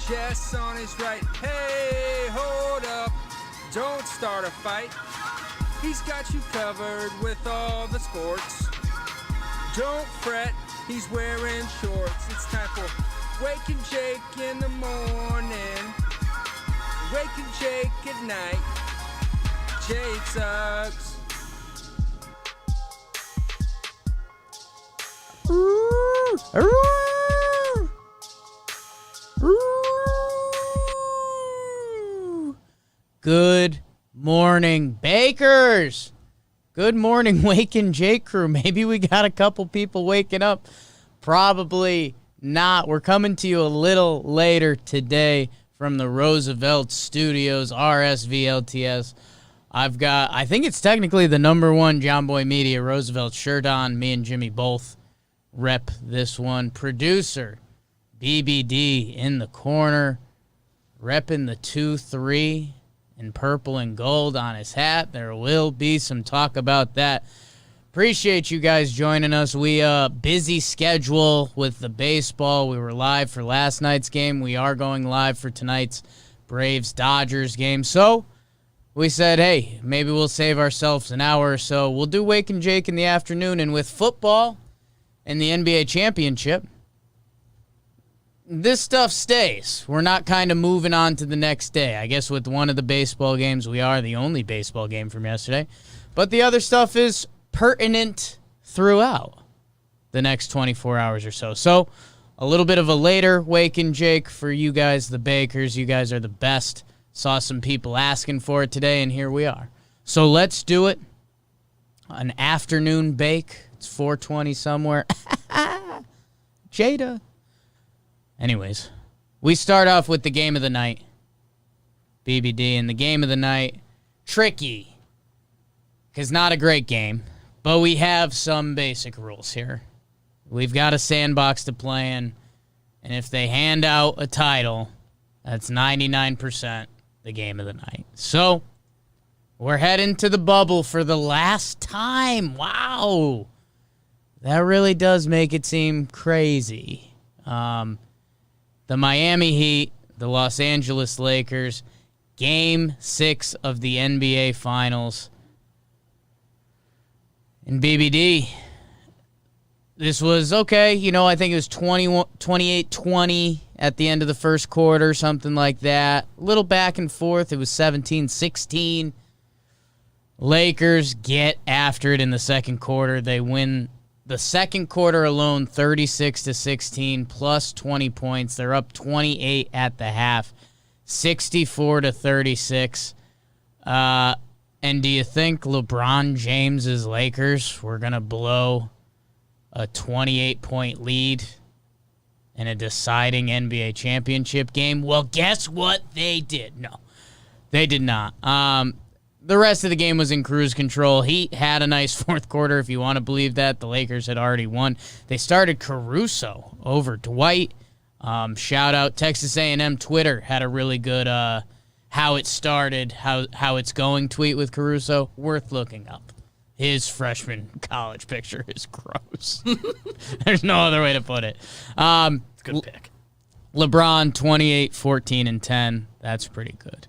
Jess on his right. Hey, hold up. Don't start a fight. He's got you covered with all the sports. Don't fret, he's wearing shorts. It's time for Wake and Jake in the morning. Wake and Jake at night. Jake sucks. Good morning, Bakers. Good morning, Wake and Jake crew. Maybe we got a couple people waking up. Probably not. We're coming to you a little later today from the Roosevelt Studios, RSV LTS. I think it's technically the #1 Jomboy Media Roosevelt shirt on. Me and Jimmy both rep this one. Producer BBD in the corner, repping the 2-3 in purple and gold on his hat. There will be some talk about that. Appreciate you guys joining us. We busy schedule with the baseball. We were live for last night's game. We are going live for tonight's Braves-Dodgers game. So we said, hey, maybe we'll save ourselves an hour or so. We'll do Wake and Jake in the afternoon. And with football and the NBA championship, this stuff stays. We're not kind of moving on to the next day. I guess with one of the baseball games, we are the only baseball game from yesterday. But the other stuff is pertinent throughout the next 24 hours or so. So a little bit of a later Wake and Jake for you guys, the Bakers. You guys are the best. Saw some people asking for it today, and here we are. So let's do it. An afternoon bake. It's 4:20 somewhere. Jada. Anyways, we start off with the game of the night, BBD, and the game of the night, tricky, because not a great game, but we have some basic rules here. We've got a sandbox to play in, and if they hand out a title, that's 99% the game of the night. So, we're heading to the bubble for the last time. Wow. That really does make it seem crazy. The Miami Heat, the Los Angeles Lakers, Game 6 of the NBA Finals. And BBD, this was okay. You know, I think it was 28-20 at the end of the first quarter, something like that. A little back and forth. It was 17-16. Lakers get after it in the second quarter. They win the second quarter alone, 36-16, plus 20 points. They're up 28 at the half, 64-36. And do you think LeBron James's Lakers were going to blow a 28-point lead in a deciding NBA championship game? Well, guess what they did? No, they did not. The rest of the game was in cruise control. Heat had a nice fourth quarter, if you want to believe that. The Lakers had already won. They started Caruso over Dwight. Shout out Texas A&M Twitter had a really good how it started, how it's going tweet with Caruso. Worth looking up. His freshman college picture is gross. There's no other way to put it. It's a good pick. LeBron, 28, 14, and 10. That's pretty good.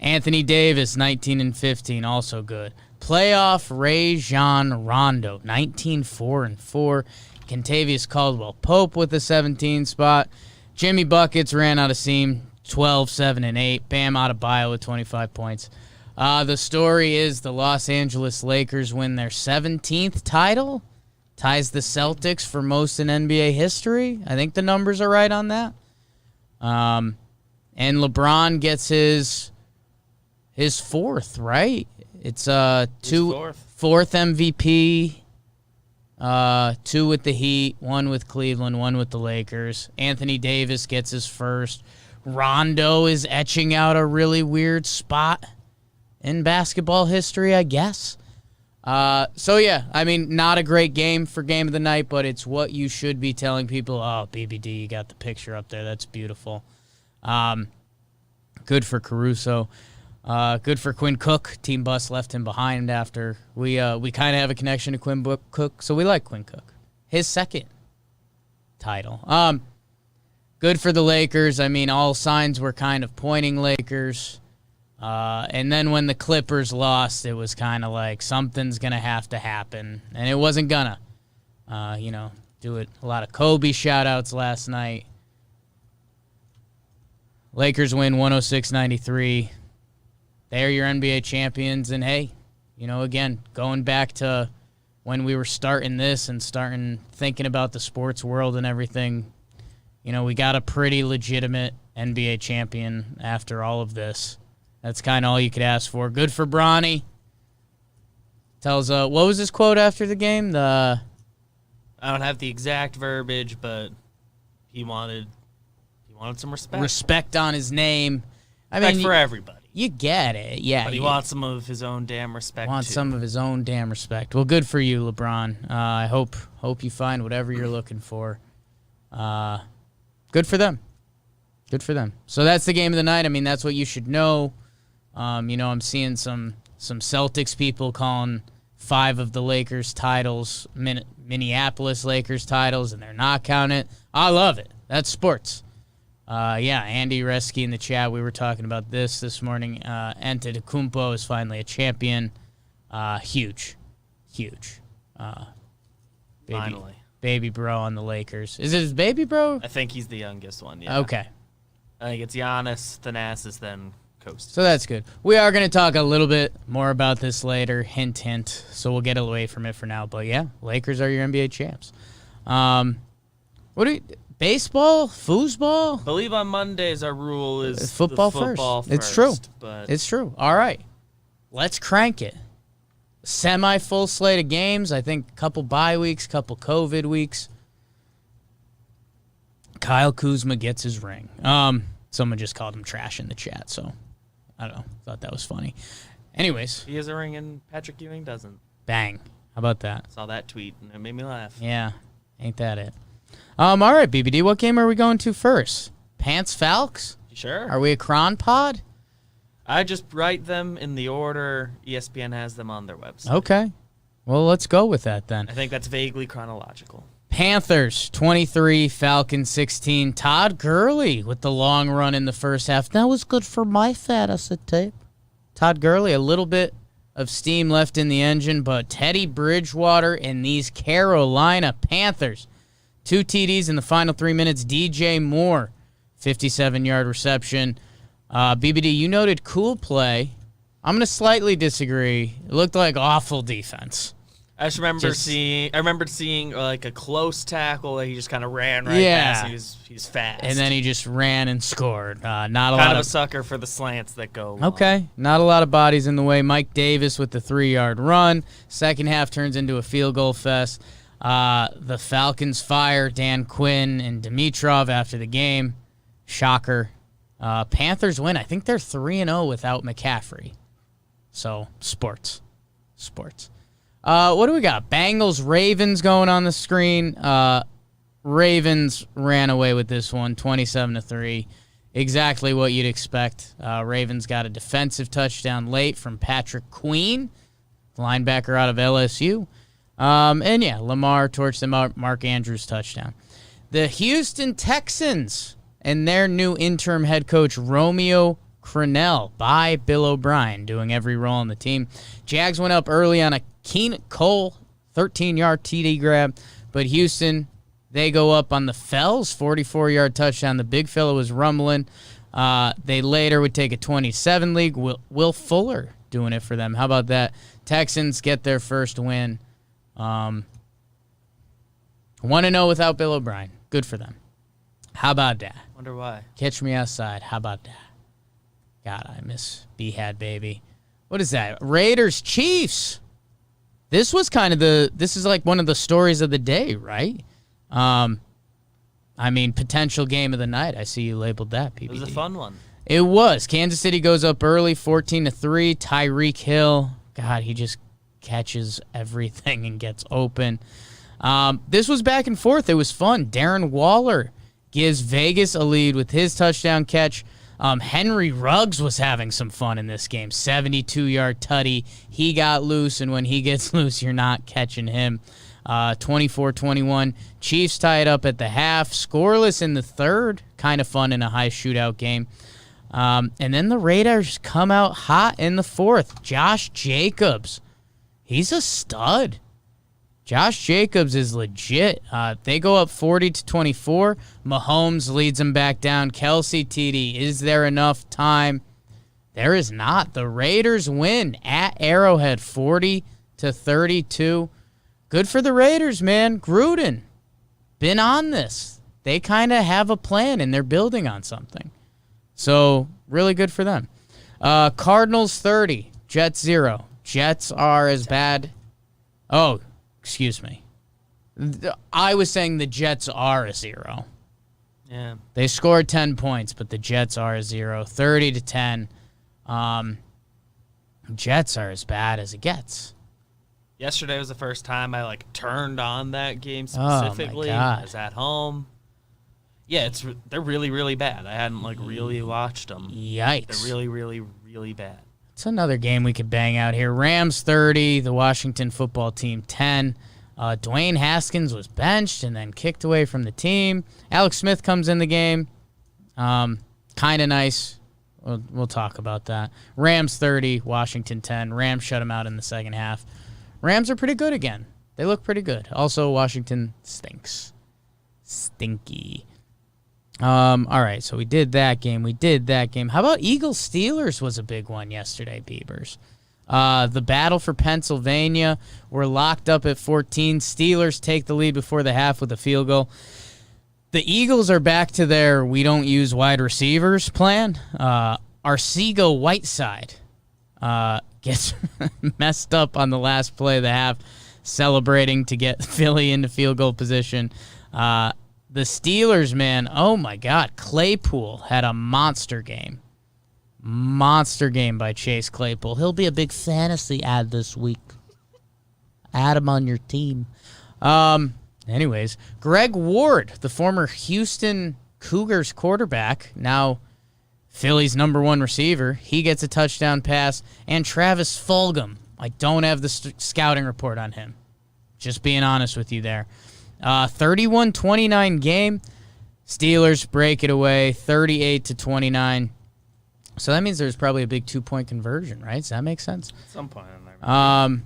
Anthony Davis, 19 and 15, also good. Playoff Rajon Rondo, 19, 4 and 4. Kentavious Caldwell-Pope with a 17 spot. Jimmy Buckets ran out of steam, 12, 7 and 8. Bam Adebayo with 25 points. The story is the Los Angeles Lakers win their 17th title, ties the Celtics for most in NBA history. I think the numbers are right on that. And LeBron gets his fourth, right? It's fourth MVP, 2 with the Heat, 1 with Cleveland, 1 with the Lakers. Anthony Davis gets his first. Rondo is etching out a really weird spot in basketball history, I guess. So, yeah, I mean, not a great game for game of the night, but it's what you should be telling people. Oh, BBD, you got the picture up there. That's beautiful. Good for Caruso. Good for Quinn Cook. Team Bus left him behind after we kind of have a connection to Quinn Cook, so we like Quinn Cook. His second title. good for the Lakers. I mean, all signs were kind of pointing Lakers. And then when the Clippers lost, it was kind of like something's going to have to happen. And it wasn't going to. Do it. A lot of Kobe shout-outs last night. Lakers win 106-93. They're your NBA champions. And, hey, again, going back to when we were starting this and starting thinking about the sports world and everything, we got a pretty legitimate NBA champion after all of this. That's kind of all you could ask for. Good for Bronny. Tells, what was his quote after the game? I don't have the exact verbiage, but he wanted some respect. Respect on his name. Respect for everybody. You get it, yeah. But he wants some of his own damn respect, some of his own damn respect. Well, good for you, LeBron. I hope you find whatever you're looking for. Good for them. Good for them. So that's the game of the night. I mean, that's what you should know. I'm seeing some Celtics people calling 5 of the Lakers titles Minneapolis Lakers titles, and they're not counting it. I love it. That's sports. Andy Reski in the chat, we were talking about this morning. Antetokounmpo is finally a champion. Huge. Finally. Baby bro on the Lakers. Is it his baby bro? I think he's the youngest one, yeah. Okay. I think it's Giannis, Thanasis, then Coast. So that's good. We are going to talk a little bit more about this later. Hint, hint. So we'll get away from it for now. But, yeah, Lakers are your NBA champs. Baseball? Foosball? I believe on Mondays our rule is football first. It's true. But it's true. All right. Let's crank it. Semi-full slate of games. I think a couple bye weeks, couple COVID weeks. Kyle Kuzma gets his ring. Someone just called him trash in the chat, so I don't know. Thought that was funny. Anyways. He has a ring and Patrick Ewing doesn't. Bang. How about that? Saw that tweet and it made me laugh. Yeah. Ain't that it? All right, BBD, what game are we going to first? Pants Falcons? Sure. Are we a Cron pod? I just write them in the order ESPN has them on their website. Okay. Well, let's go with that then. I think that's vaguely chronological. Panthers 23, Falcons 16. Todd Gurley with the long run in the first half. That was good for my fantasy tape. Todd Gurley, a little bit of steam left in the engine, but Teddy Bridgewater and these Carolina Panthers. 2 TDs in the final 3 minutes. DJ Moore, 57-yard reception. BBD, you noted cool play. I'm going to slightly disagree. It looked like awful defense. I just remembered seeing like a close tackle that he just kind of ran right past. He's fast. And then he just ran and scored. Not a kind lot of a sucker for the slants that go long. Okay. Not a lot of bodies in the way. Mike Davis with the 3-yard run. Second half turns into a field goal fest. The Falcons fire Dan Quinn and Dimitrov after the game. Shocker. Panthers win. I think they're 3-0 without McCaffrey. So, sports. What do we got? Bengals, Ravens going on the screen. Ravens ran away with this one, 27-3. Exactly what you'd expect. Ravens got a defensive touchdown late from Patrick Queen, linebacker out of LSU. Lamar torched them out. Mark Andrews touchdown. The Houston Texans and their new interim head coach, Romeo Crennel, by Bill O'Brien, doing every role on the team. Jags went up early on a Keenan Cole 13-yard TD grab, but Houston, they go up on the Fells 44-yard touchdown. The big fella was rumbling. They later would take a 27 league. Will Fuller doing it for them. How about that? Texans get their first win. 1-0 without Bill O'Brien. Good for them. How about that? Wonder why. Catch me outside. How about that? God, I miss B-Hat, baby. What is that? Raiders, Chiefs. This was this is like one of the stories of the day, right? Potential game of the night. I see you labeled that, PBD. It was a fun one. It was. Kansas City goes up early, 14-3. Tyreek Hill. God, he just catches everything and gets open. This was back and forth. It was fun. Darren Waller gives Vegas a lead with his touchdown catch. Henry Ruggs was having some fun in this game. 72-yard tutty. He got loose, and when he gets loose, you're not catching him. 24-21. Chiefs tie it up at the half. Scoreless in the third. Kind of fun in a high shootout game. And then the Raiders come out hot in the fourth. Josh Jacobs. He's a stud. Josh Jacobs is legit. They go up 40-24. Mahomes leads them back down. Kelsey, TD. Is there enough time? There is not. The Raiders win at Arrowhead 40-32. Good for the Raiders, man. Gruden. Been on this. They kind of have a plan and they're building on something. So, really good for them. Cardinals 30, Jets 0. Jets are as bad. Oh, excuse me. I was saying the Jets are a 0. Yeah. They scored 10 points, but the Jets are a 0. 30-10. Jets are as bad as it gets. Yesterday was the first time I turned on that game specifically. Oh my God. I was at home. Yeah, they're really, really bad. I hadn't really watched them. Yikes. They're really, really, really bad. It's another game we could bang out here. Rams 30, the Washington football team 10. Dwayne Haskins was benched and then kicked away from the team. Alex Smith comes in the game. Kind of nice. We'll talk about that. Rams 30, Washington 10. Rams shut them out in the second half. Rams are pretty good again. They look pretty good. Also, Washington stinks. Stinky. All right, so we did that game. How about Eagles-Steelers was a big one yesterday, Beavers. The battle for Pennsylvania. We're locked up at 14. Steelers take the lead before the half with a field goal. The Eagles are back to their we don't use wide receivers plan. Arcega Whiteside gets messed up on the last play of the half, celebrating to get Philly into field goal position. The Steelers, man, oh my God. Claypool had a monster game. Monster game by Chase Claypool. He'll be a big fantasy ad this week. Add him on your team. Anyways, Greg Ward, the former Houston Cougars quarterback, now Philly's #1 receiver, he gets a touchdown pass. And Travis Fulgham, I don't have the scouting report on him. Just being honest with you there. 31-29 game. Steelers break it away, 38-29. So that means there's probably a big 2-point conversion, right? Does that make sense? At some point in there.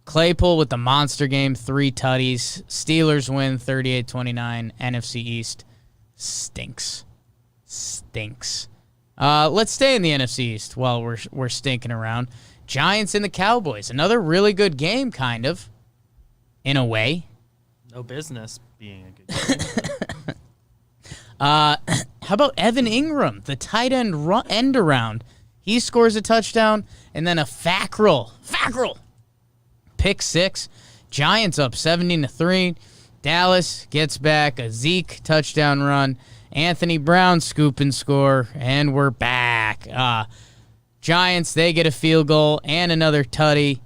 Claypool with the monster game, 3 tutties. Steelers win 38-29. NFC East stinks. Let's stay in the NFC East while we're stinking around. Giants and the Cowboys. Another really good game, kind of, in a way. No business being a good game. How about Evan Ingram, the tight end around? He scores a touchdown, and then a Fackrell pick 6. Giants up 17-3. Dallas gets back a Zeke touchdown run. Anthony Brown scoop and score, and we're back. Giants, they get a field goal and another tutty.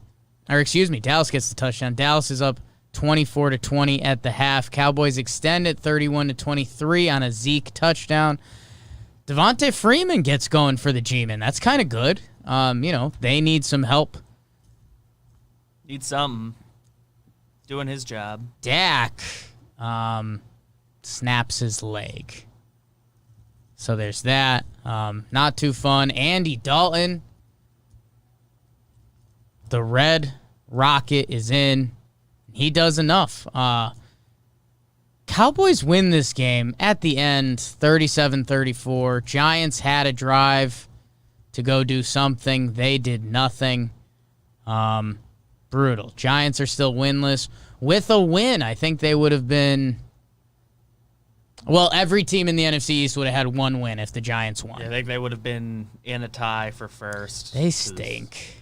Dallas gets the touchdown. Dallas is up 24-20 at the half. Cowboys extend it 31-23 on a Zeke touchdown. Devontae Freeman gets going for the G-Men. That's kind of good. They need some help. Need something. Doing his job. Dak snaps his leg. So there's that. Not too fun. Andy Dalton. The Red Rocket is in. He does enough. Cowboys win this game at the end, 37-34. Giants had a drive to go do something. They did nothing. Brutal. Giants are still winless. With a win, I think they would have been... Well, every team in the NFC East would have had one win if the Giants won. Yeah, I think they would have been in a tie for first. They stink.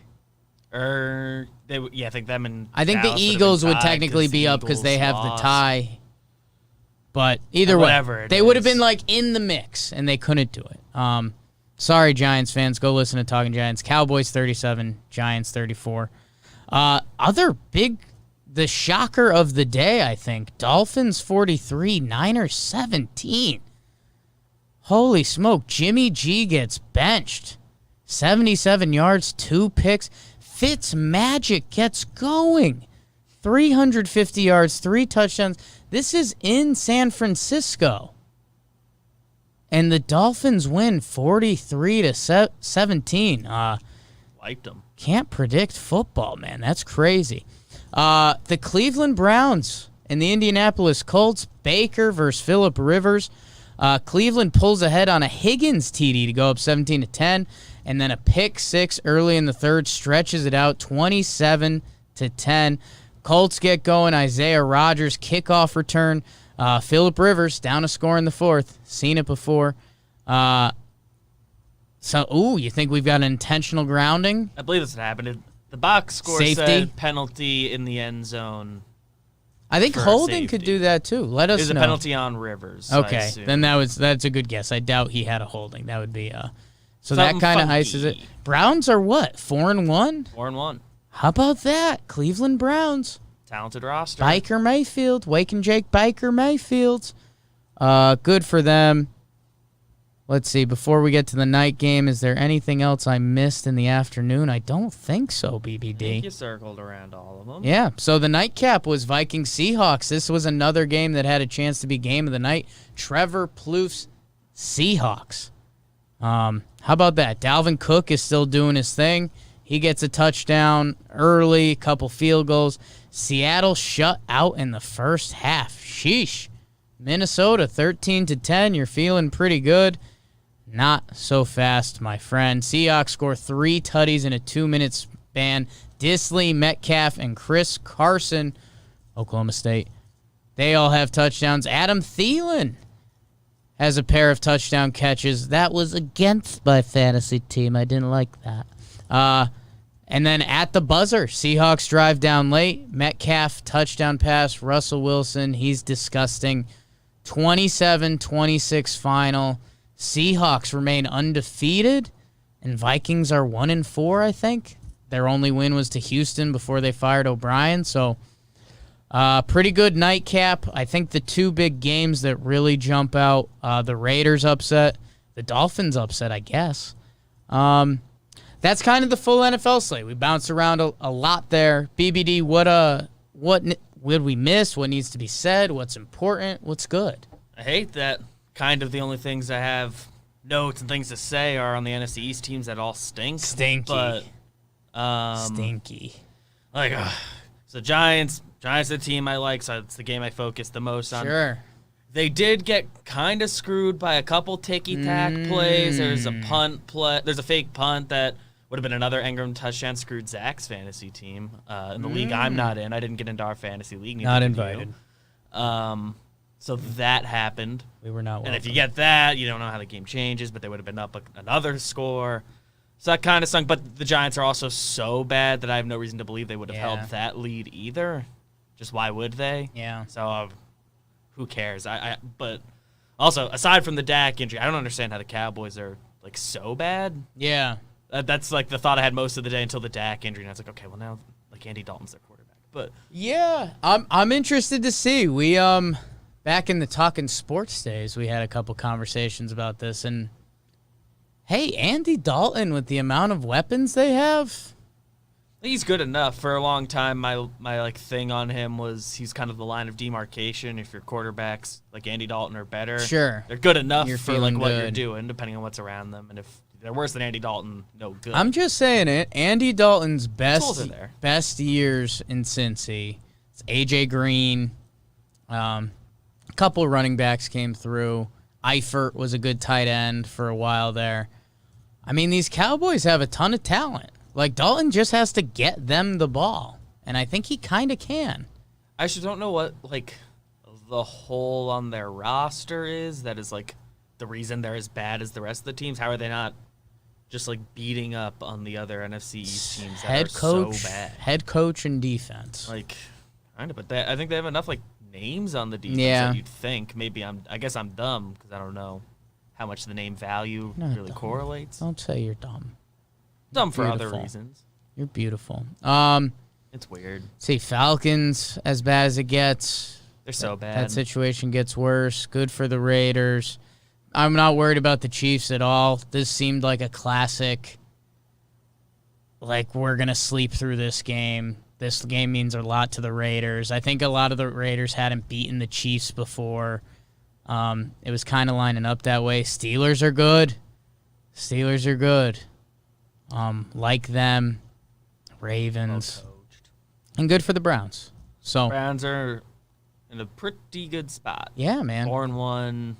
I think them and I think the Eagles would technically be up because they have the tie. But either way, they would have been in the mix, and they couldn't do it. Sorry, Giants fans. Go listen to Talking Giants. Cowboys 37, Giants 34. The shocker of the day, I think. Dolphins 43, Niners 17. Holy smoke. Jimmy G gets benched. 77 yards, 2 picks. Fitzmagic gets going. 350 yards, 3 touchdowns. This is in San Francisco. And the Dolphins win 43-17. Wiped them. Can't predict football, man. That's crazy. The Cleveland Browns and the Indianapolis Colts, Baker versus Phillip Rivers. Cleveland pulls ahead on a Higgins TD to go up 17-10, and then a pick six early in the third stretches it out 27-10. Colts get going. Isaiah Rodgers kickoff return. Phillip Rivers down a score in the fourth. Seen it before. You think we've got an intentional grounding? I believe that's what happened. The box score Safety? said penalty in the end zone. I think for holding safety. could do that too. Let us There's know. a penalty on Rivers. I Okay, assume. then that's a good guess. I doubt he had a holding. That would be so that Something kind of funky. ices it. Browns are what? 4-1? 4-1. How about that? Cleveland Browns. Talented roster. Biker Mayfield, Wake and Jake Biker Mayfields. Good for them. Let's see. Before we get to the night game, is there anything else I missed in the afternoon? I don't think so, I think BBD. you circled around all of them. Yeah, so the nightcap was Vikings Seahawks. This was another game that had a chance to be game of the night. Trevor Plouffe's Seahawks. How about that? Dalvin Cook is still doing his thing. He gets a touchdown early, a couple field goals. Seattle shut out in the first half. Sheesh. Minnesota 13-10. You're feeling pretty good. Not so fast, my friend. Seahawks score 3 tutties in a 2-minute span. Disley, Metcalf, and Chris Carson, Oklahoma State, they all have touchdowns. Adam Thielen has a pair of touchdown catches. That was against my fantasy team. I didn't like that. And then at the buzzer, Seahawks drive down late. Metcalf, touchdown pass. Russell Wilson, he's disgusting. 27-26 final. Seahawks remain undefeated, and Vikings are 1-4, I think. Their only win was to Houston before they fired O'Brien, so pretty good nightcap. I think the two big games that really jump out, the Raiders upset, the Dolphins upset, I guess. That's kind of the full NFL slate. We bounced around a lot there. BBD, what would we miss? What needs to be said? What's important? What's good? I hate that kind of the only things I have notes and things to say are on the NFC East teams that all stink. Stinky. But, Stinky. So Giants are the team I like, so it's the game I focus the most on. Sure. They did get kind of screwed by a couple ticky-tack plays. There's a punt play. There's a fake punt that would have been another Engram touchdown, screwed Zach's fantasy team in the league I'm not in. I didn't get into our fantasy league. Not neither did invited. you. So that happened. We were not welcome. And if you get that, you don't know how the game changes, but they would have been up another score. So that kind of stunk. But the Giants are also so bad that I have no reason to believe they would have held that lead either. Just why would they? Yeah. So who cares? But also, aside from the Dak injury, I don't understand how the Cowboys are like so bad. Yeah. That's like the thought I had most of the day until the Dak injury. And I was like, okay, well now like Andy Dalton's their quarterback. But yeah, I'm interested to see. We back in the Talking Sports days, we had a couple conversations about this, and hey, Andy Dalton with the amount of weapons they have, he's good enough. For a long time, my like thing on him was he's kind of the line of demarcation. If your quarterbacks like Andy Dalton are better, sure, they're good enough You're for like feeling what you're good. doing, depending on what's around them. And if they're worse than Andy Dalton, no good. I'm just saying it. Andy Dalton's Tools are there. best years in Cincy. It's AJ Green. A couple running backs came through. Eifert was a good tight end for a while there. I mean, these Cowboys have a ton of talent. Like, Dalton just has to get them the ball, and I think he kind of can. I just don't know what like the hole on their roster is. That is like the reason they're as bad as the rest of the teams. How are they not just like beating up on the other NFC East teams that are so bad? Head coach, and defense. Like, kind of, but I think they have enough like names on the defense that you'd think. Maybe I guess I'm dumb because I don't know how much the name value Not really dumb. correlates. Don't say you're dumb. Dumb for other Beautiful. reasons. You're beautiful. It's weird. See, Falcons, as bad as it gets. They're so bad. That situation gets worse. Good for the Raiders. I'm not worried about the Chiefs at all. This seemed like a classic. Like, we're going to sleep through this game. this game means a lot to the Raiders. I think a lot of the Raiders hadn't beaten the Chiefs before. It was kind of lining up that way. Steelers are good. Like them. Ravens. Well-coached. And good for the Browns. So Browns are in a pretty good spot. yeah, man. 4-1.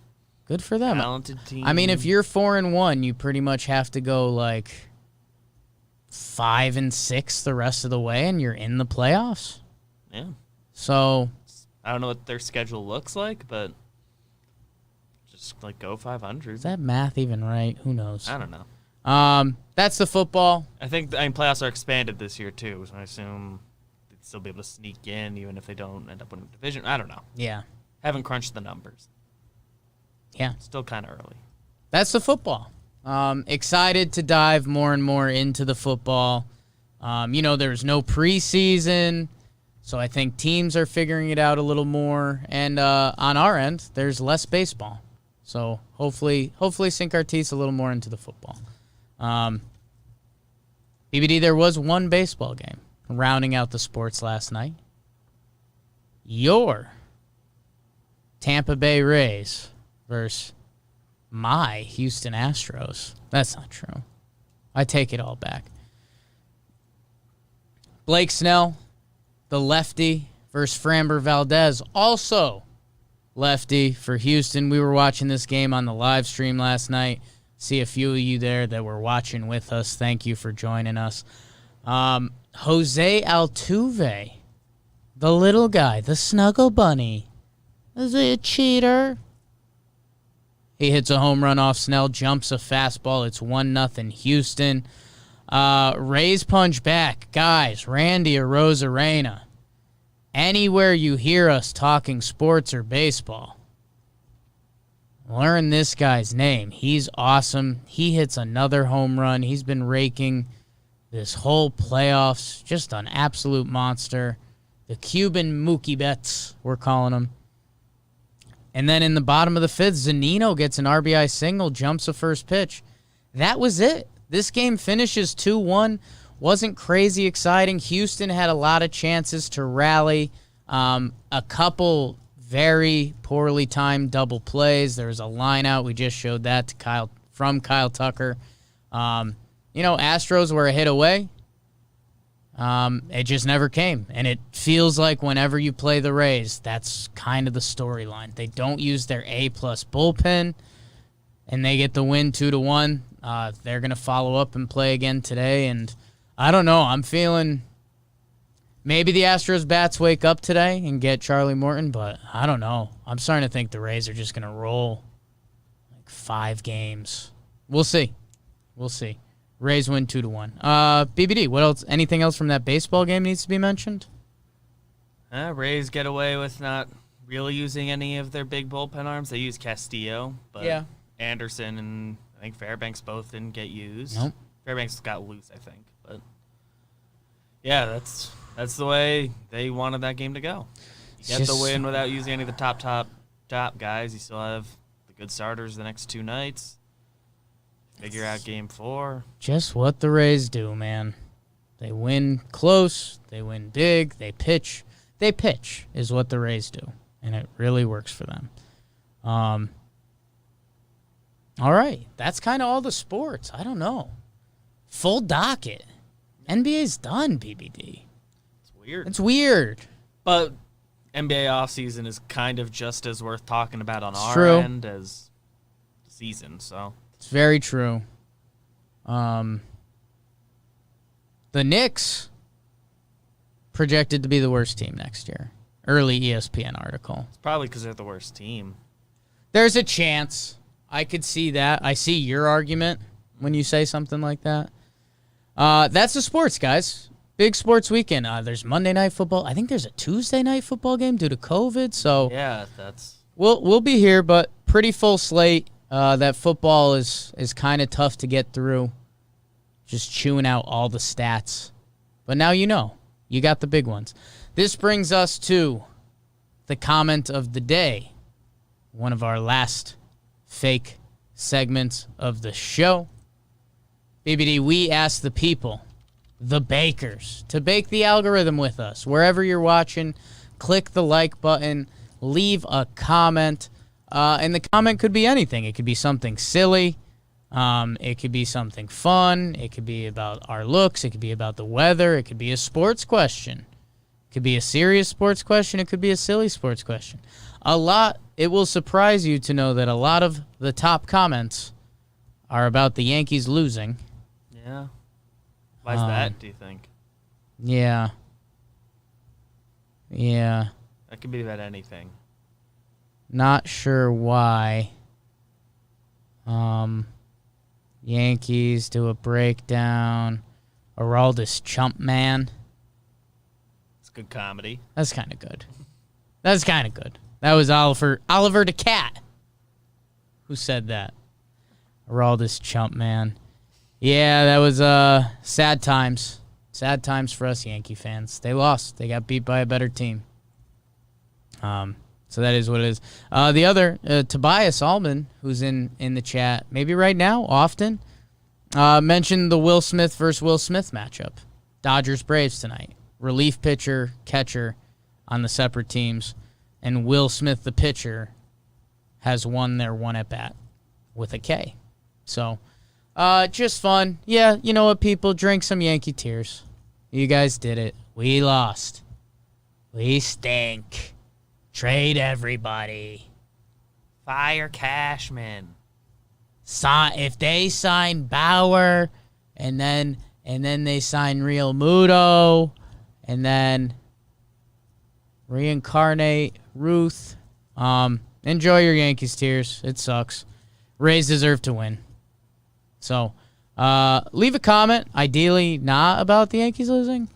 Good for them. Talented team. I mean, if you're 4-1, you pretty much have to go like 5-6 the rest of the way, and you're in the playoffs. Yeah. So I don't know what their schedule looks like, but just like go 500. is that math even right? Who knows? I don't know. That's the football. I think playoffs are expanded this year too, so I assume they'd still be able to sneak in even if they don't end up winning the division. I don't know. Yeah. Haven't crunched the numbers. Yeah. Still kind of early. That's the football. Excited to dive more and more into the football. There's no preseason, so I think teams are figuring it out a little more. And on our end, there's less baseball. So hopefully sink our teeth a little more into the football. BBD, there was one baseball game rounding out the sports last night. Your Tampa Bay Rays versus my Houston Astros. That's not true. I take it all back. Blake Snell, the lefty, versus Framber Valdez, also lefty for Houston. We were watching this game on the live stream last night. See a few of you there that were watching with us. Thank you for joining us. Jose Altuve, the little guy, the snuggle bunny. Is he a cheater? He hits a home run off Snell, jumps a fastball. It's 1-0 Houston. Rays punch back. Guys, Randy Arozarena. Anywhere you hear us talking sports or baseball, learn this guy's name. He's awesome. He hits another home run. He's been raking this whole playoffs. Just an absolute monster. The Cuban Mookie Betts, we're calling him. And then in the bottom of the fifth, Zunino gets an RBI single, jumps a first pitch. That was it. This game finishes 2-1. Wasn't crazy exciting. Houston had a lot of chances to rally. A couple very poorly timed double plays. There was a line out. We just showed that to Kyle Tucker. Astros were a hit away. It just never came. And it feels like whenever you play the Rays, that's kind of the storyline. They don't use their A-plus bullpen, and they get the win 2-1. They're going to follow up and play again today. And I don't know. I'm feeling maybe the Astros bats wake up today and get Charlie Morton, but I don't know. I'm starting to think the Rays are just going to roll like 5 games. We'll see. Rays win 2-1. BBD, what else? Anything else from that baseball game needs to be mentioned? Rays get away with not really using any of their big bullpen arms. They use Castillo, but Yeah. Anderson and I think Fairbanks both didn't get used. Nope. Fairbanks got loose, I think. But yeah, that's the way they wanted that game to go. You get the win without using any of the top guys. You still have the good starters the next 2 nights. Figure out game 4. Just what the Rays do, man. They win close. They win big. They pitch. They pitch is what the Rays do, and it really works for them. All right. That's kind of all the sports. I don't know. Full docket. NBA's done, BBD. It's weird. But NBA offseason is kind of just as worth talking about on our true. end as the season, so... It's very true. The Knicks projected to be the worst team next year. Early ESPN article. It's probably because they're the worst team. There's a chance. I could see that. I see your argument when you say something like that. That's the sports, guys. Big sports weekend. There's Monday Night Football. I think there's a Tuesday Night Football game due to COVID. So yeah, that's... We'll be here, but pretty full slate. That football is kind of tough to get through, just chewing out all the stats. But now you know. You got the big ones. This brings us to the comment of the day, one of our last fake segments of the show. BBD, we asked the people the bakers, to bake the algorithm with us. Wherever you're watching, click the like button, leave a comment, and the comment could be anything. It could be something silly. It could be something fun. It could be about our looks. It could be about the weather. It could be a sports question. It could be a serious sports question. It could be a silly sports question. It will surprise you to know that a lot of the top comments are about the Yankees losing. Yeah. Why is that, do you think? Yeah. Yeah. That could be about anything. Not sure why. Yankees do a breakdown. Araldus Chumpman. It's good comedy. That's kind of good. That's kind of good. That was Oliver DeCat who said that. Araldus Chumpman. Yeah, that was sad times. Sad times for us Yankee fans. They lost. They got beat by a better team. So that is what it is. The other, Tobias Allman, who's in the chat, maybe right now, often, mentioned the Will Smith versus Will Smith matchup. Dodgers-Braves tonight. Relief pitcher, catcher on the separate teams. And Will Smith, the pitcher, has won their one at-bat with a K. So, just fun. Yeah, you know what, people? Drink some Yankee tears. You guys did it. We lost. We stink. Trade everybody. Fire Cashman. If they sign Bauer, and then they sign Real Muto, and then reincarnate Ruth. Enjoy your Yankees tears. It sucks. Rays deserve to win. So, leave a comment. Ideally, not about the Yankees losing.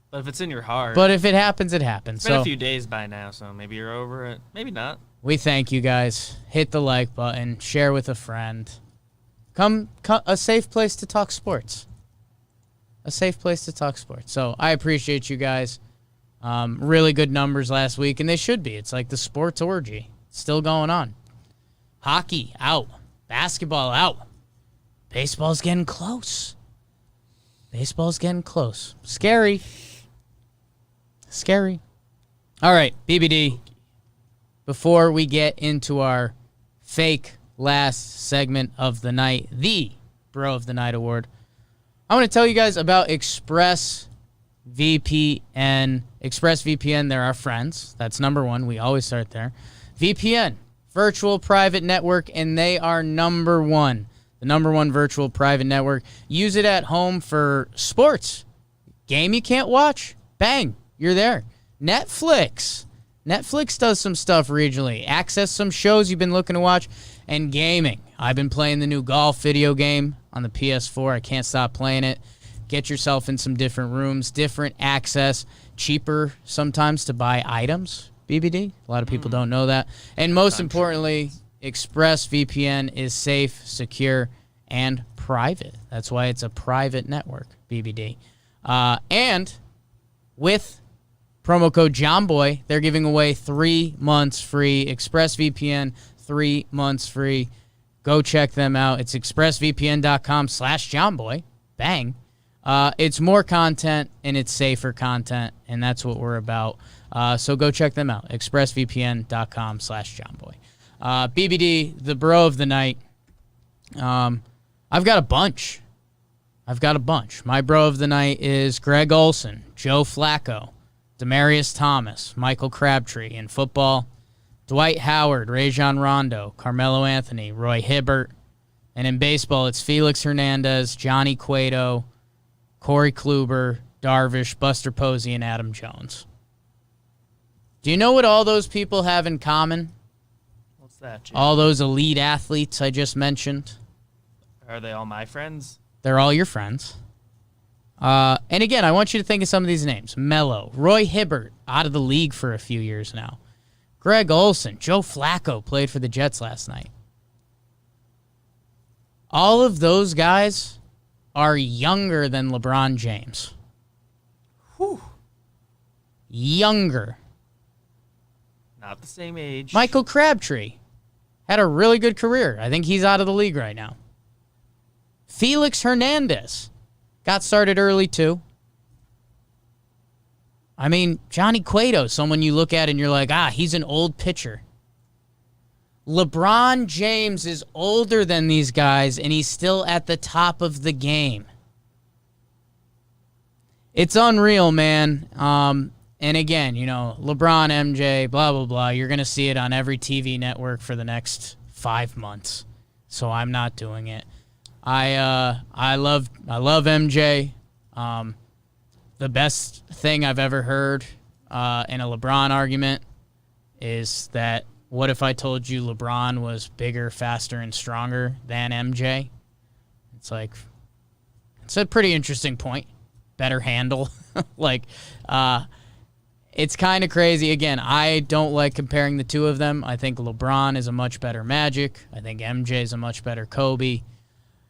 But if it's in your heart. But if it happens, it happens. It's been a few days by now, so maybe you're over it. Maybe not. We thank you guys. Hit the like button. Share with a friend. Come a safe place to talk sports. A safe place to talk sports. So I appreciate you guys. Really good numbers last week, and they should be. It's like the sports orgy. It's still going on. Hockey, out. Basketball, out. Baseball's getting close. Baseball's getting close. Scary. Scary. All right, BBD. Before we get into our fake last segment of the night, the Bro of the Night Award, I want to tell you guys about ExpressVPN. ExpressVPN, they're our friends. That's number one. We always start there. VPN, virtual private network, and they are number one. The number one virtual private network. Use it at home for sports. Game you can't watch? Bang, you're there. Netflix. Netflix does some stuff regionally. Access some shows you've been looking to watch. And gaming. I've been playing the new golf video game on the PS4. I can't stop playing it. Get yourself in some different rooms, different access, cheaper sometimes to buy items, BBD. A lot of people don't know that. And most importantly, ExpressVPN is safe, secure, and private. That's why it's a private network, BBD. And with promo code Jomboy, they're giving away 3 months free. ExpressVPN, 3 months free. Go check them out. It's expressvpn.com/Jomboy. Bang. It's more content, and it's safer content, and that's what we're about. So go check them out. expressvpn.com/Jomboy. BBD, the Bro of the Night. I've got a bunch. My Bro of the Night is Greg Olson, Joe Flacco, Demaryius Thomas, Michael Crabtree. In football, Dwight Howard, Rajon Rondo, Carmelo Anthony, Roy Hibbert. And in baseball, it's Felix Hernandez, Johnny Cueto, Corey Kluber, Darvish, Buster Posey, and Adam Jones. Do you know what all those people have in common? What's that, Jim? All those elite athletes I just mentioned. Are they all my friends? They're all your friends. And again, I want you to think of some of these names. Melo, Roy Hibbert, out of the league for a few years now. Greg Olson, Joe Flacco played for the Jets last night. All of those guys are younger than LeBron James. Whew. Younger. Not the same age. Michael Crabtree had a really good career. I think he's out of the league right now. Felix Hernandez got started early too. I mean, Johnny Cueto, someone you look at and you're like, he's an old pitcher. LeBron James is older than these guys, and he's still at the top of the game. It's unreal, man. And again, LeBron, MJ, blah, blah, blah. You're going to see it on every TV network for the next 5 months. So I'm not doing it. I love MJ. The best thing I've ever heard in a LeBron argument is that, what if I told you LeBron was bigger, faster, and stronger than MJ? It's a pretty interesting point. Better handle. It's kind of crazy. Again, I don't like comparing the two of them. I think LeBron is a much better Magic. I think MJ is a much better Kobe.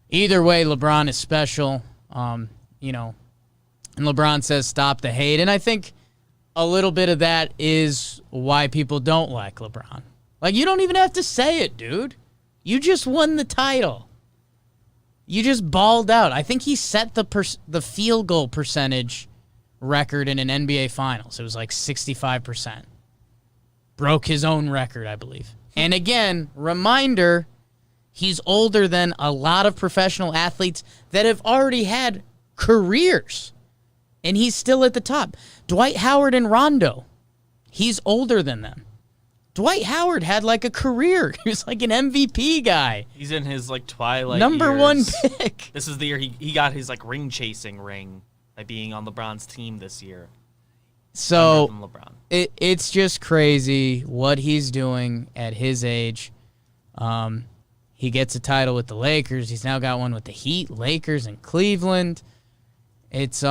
Either way, LeBron is special. And LeBron says stop the hate. And I think a little bit of that is why people don't like LeBron. You don't even have to say it, dude. You just won the title. You just balled out. I think he set the field goal percentage record in an NBA Finals. It was 65%. Broke his own record, I believe. And again, reminder, he's older than a lot of professional athletes that have already had careers. And he's still at the top. Dwight Howard and Rondo, he's older than them. Dwight Howard had a career. He was an MVP guy. He's in his twilight Number years. 1 pick. This is the year he got his ring chasing ring by being on LeBron's team this year. So LeBron. It's just crazy what he's doing at his age. He gets a title with the Lakers. He's now got one with the Heat, Lakers, and Cleveland. It's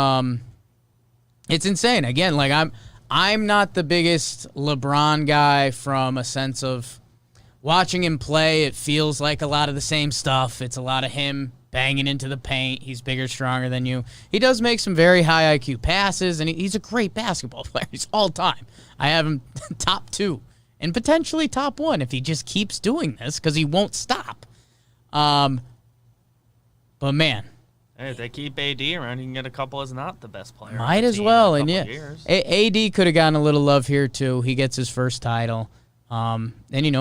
insane. Again, I'm not the biggest LeBron guy from a sense of watching him play. It feels like a lot of the same stuff. It's a lot of him banging into the paint. He's bigger, stronger than you. He does make some very high IQ passes, and he's a great basketball player. He's all time. I have him top 2 and potentially top 1 if he just keeps doing this because he won't stop. But man. Hey, if they keep AD around, you can get a couple as not the best player. Might as well, and yeah, AD could have gotten a little love here too. He gets his first title, and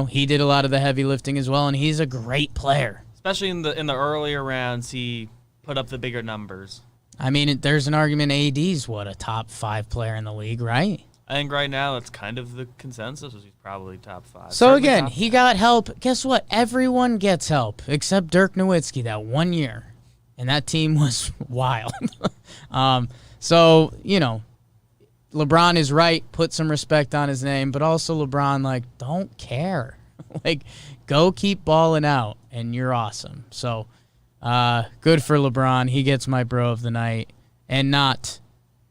he did a lot of the heavy lifting as well, and he's a great player. Especially in the earlier rounds, he put up the bigger numbers. I mean, there's an argument AD's a top 5 player in the league, right? I think right now it's kind of the consensus is he's probably top 5. So certainly again, he got help. Guess what? Everyone gets help except Dirk Nowitzki that 1 year. And that team was wild. So, LeBron is right. Put some respect on his name. But also LeBron, don't care. Go keep balling out, and you're awesome. So, good for LeBron. He gets my bro of the night. And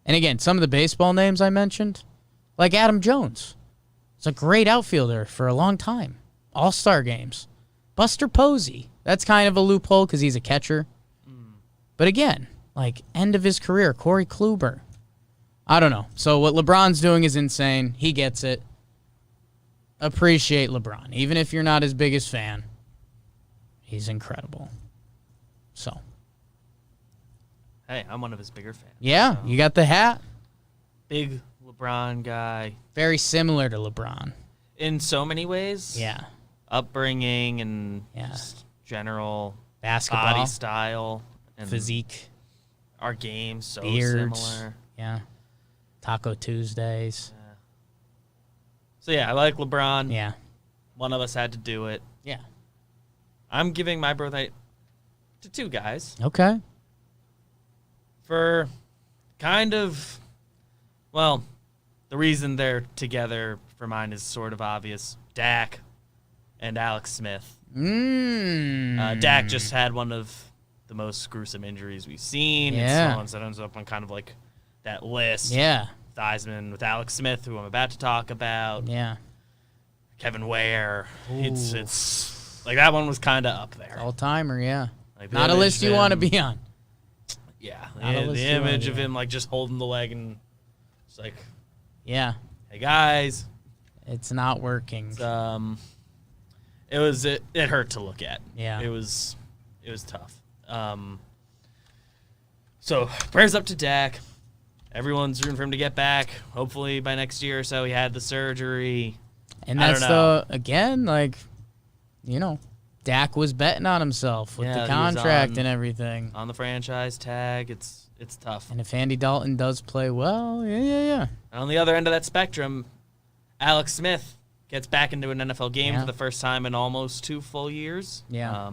again, some of the baseball names I mentioned, like Adam Jones. It's a great outfielder for a long time. All-Star games. Buster Posey. That's kind of a loophole because he's a catcher. But again, end of his career, Corey Kluber. I don't know. So what LeBron's doing is insane. He gets it. Appreciate LeBron. Even if you're not his biggest fan, he's incredible. So. Hey, I'm one of his bigger fans. Yeah, you got the hat. Big LeBron guy. Very similar to LeBron. In so many ways. Yeah. Upbringing and just general basketball body style. And physique. Our game's so beards. similar. Yeah. Taco Tuesdays. Yeah. So, yeah, I like LeBron. Yeah. One of us had to do it. Yeah. I'm giving my birthday to 2 guys. Okay. For kind of, the reason they're together for mine is sort of obvious. Dak and Alex Smith. Dak just had one of the most gruesome injuries we've seen. Yeah. It's someone that ends up on kind of that list. Yeah. Theismann with Alex Smith, who I'm about to talk about. Yeah. Kevin Ware. Ooh. It's that one was kind of up there. All-timer, yeah. Not a list you want to be on. Yeah. The image of him just holding the leg and it's yeah. Hey guys. It's not working. It hurt to look at. Yeah. It was tough. So prayers up to Dak. Everyone's rooting for him to get back. Hopefully by next year or so. He had the surgery. And I that's don't know. again, like, Dak was betting on himself with Yeah, the he was contract and everything. On the franchise tag, it's tough. And if Andy Dalton does play well, yeah. And on the other end of that spectrum, Alex Smith gets back into an NFL game for the first time in almost 2 full years. Yeah.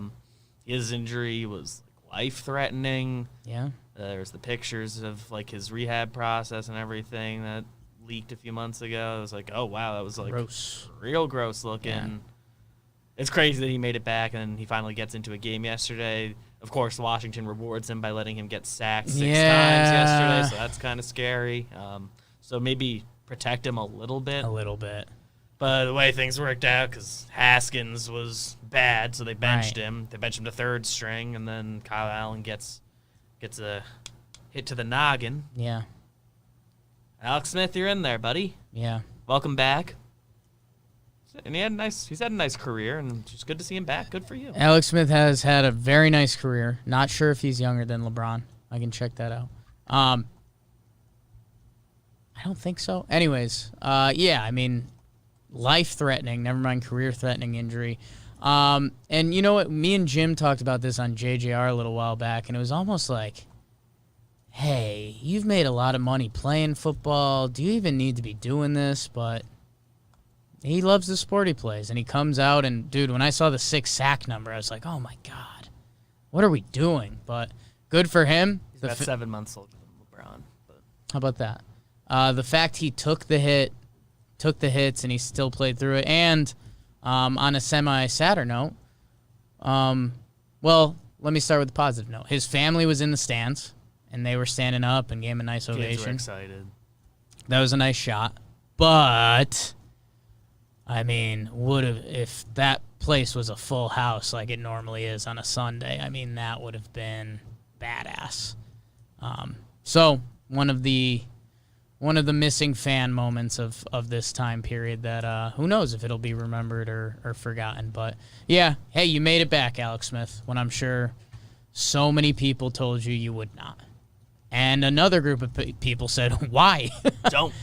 His injury was life-threatening. Yeah. There's the pictures of like his rehab process and everything that leaked a few months ago. It was like, oh wow, that was like Gross. real gross looking. Yeah. It's crazy that he made it back and he finally gets into a game yesterday. Of course, Washington rewards him by letting him get sacked 6 times yesterday, so that's kind of scary. So maybe protect him a little bit. A little bit. But the way things worked out, because Haskins was bad, so they benched him. They benched him to 3rd string, and then Kyle Allen gets a hit to the noggin. Yeah. Alex Smith, you're in there, buddy. Yeah. Welcome back. And he's had a nice career, and it's good to see him back. Good for you. Alex Smith has had a very nice career. Not sure if he's younger than LeBron. I can check that out. I don't think so. Anyways, yeah, I mean, life-threatening, never mind career-threatening injury. And you know what? Me and Jim talked about this on JJR a little while back, and it was almost like, hey, you've made a lot of money playing football. Do you even need to be doing this? But he loves the sport he plays, and he comes out, and, dude, when I saw the 6 sack number, I was like, oh, my God, what are we doing? But good for him. He's about 7 months older than LeBron. But. How about that? The fact he took the hits, and he still played through it, and on a semi-sadder note, well, let me start with the positive note. His family was in the stands, and they were standing up and gave him a nice ovation. Kids were excited. That was a nice shot. But, I mean, if that place was a full house like it normally is on a Sunday, I mean, that would have been badass. So, one of the missing fan moments of this time period that who knows if it'll be remembered or forgotten. But, yeah, hey, you made it back, Alex Smith, when I'm sure so many people told you would not. And another group of people said, why? Don't.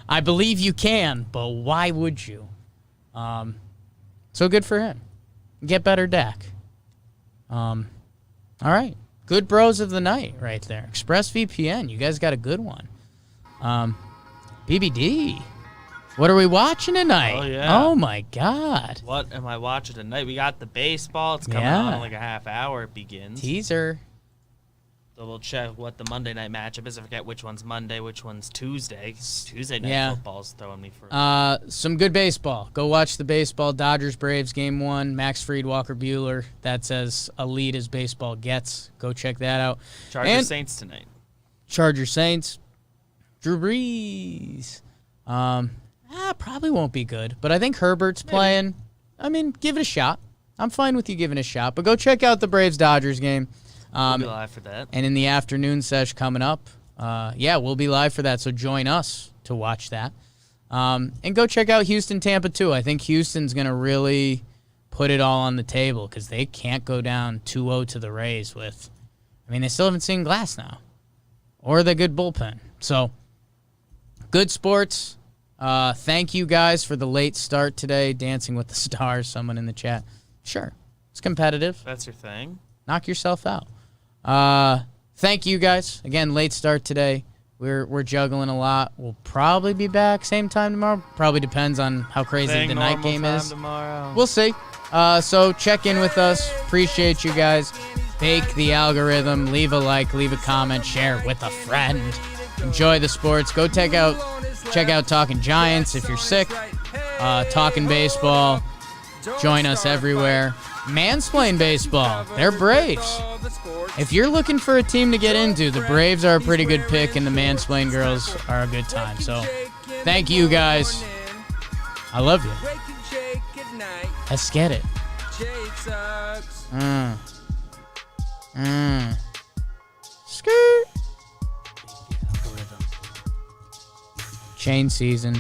I believe you can, but why would you? So good for him. Get better, Dak. All right. Good bros of the night right there. ExpressVPN, you guys got a good one. BBD, what are we watching tonight? Oh, yeah. Oh, my God. What am I watching tonight? We got the baseball. It's coming on in like a half hour. It begins. Teaser. So we'll check what the Monday night matchup is. I forget which one's Monday, which one's Tuesday. Tuesday night football's throwing me for. Some good baseball. Go watch the baseball. Dodgers-Braves game 1. Max Fried, Walker Buehler. That's as elite as baseball gets. Go check that out. Chargers-Saints tonight. Chargers-Saints. Drew Brees. Probably won't be good, but I think Herbert's playing. I mean, give it a shot. I'm fine with you giving it a shot, but go check out the Braves-Dodgers game. We'll be live for that. And in the afternoon sesh coming up, we'll be live for that, so join us to watch that. And go check out Houston-Tampa, too. I think Houston's going to really put it all on the table because they can't go down 2-0 to the Rays with, they still haven't seen Glass now or the good bullpen. So, good sports. Thank you guys for the late start today. Dancing with the Stars, someone in the chat. Sure, it's competitive. That's your thing. Knock yourself out. Thank you guys. Again, late start today. We're juggling a lot. We'll probably be back same time tomorrow. Probably depends on how crazy the night game is. Tomorrow. We'll see. So check in with us. Appreciate you guys. Bake the algorithm. Leave a like. Leave a comment. Share with a friend. Enjoy the sports. Go check out Talking Giants if you're sick. Talking baseball. Join us everywhere. Mansplain baseball. They're Braves. If you're looking for a team to get into, the Braves are a pretty good pick, and the Mansplain girls are a good time. So, thank you guys. I love you. Let's get it. Skirt. Chain season.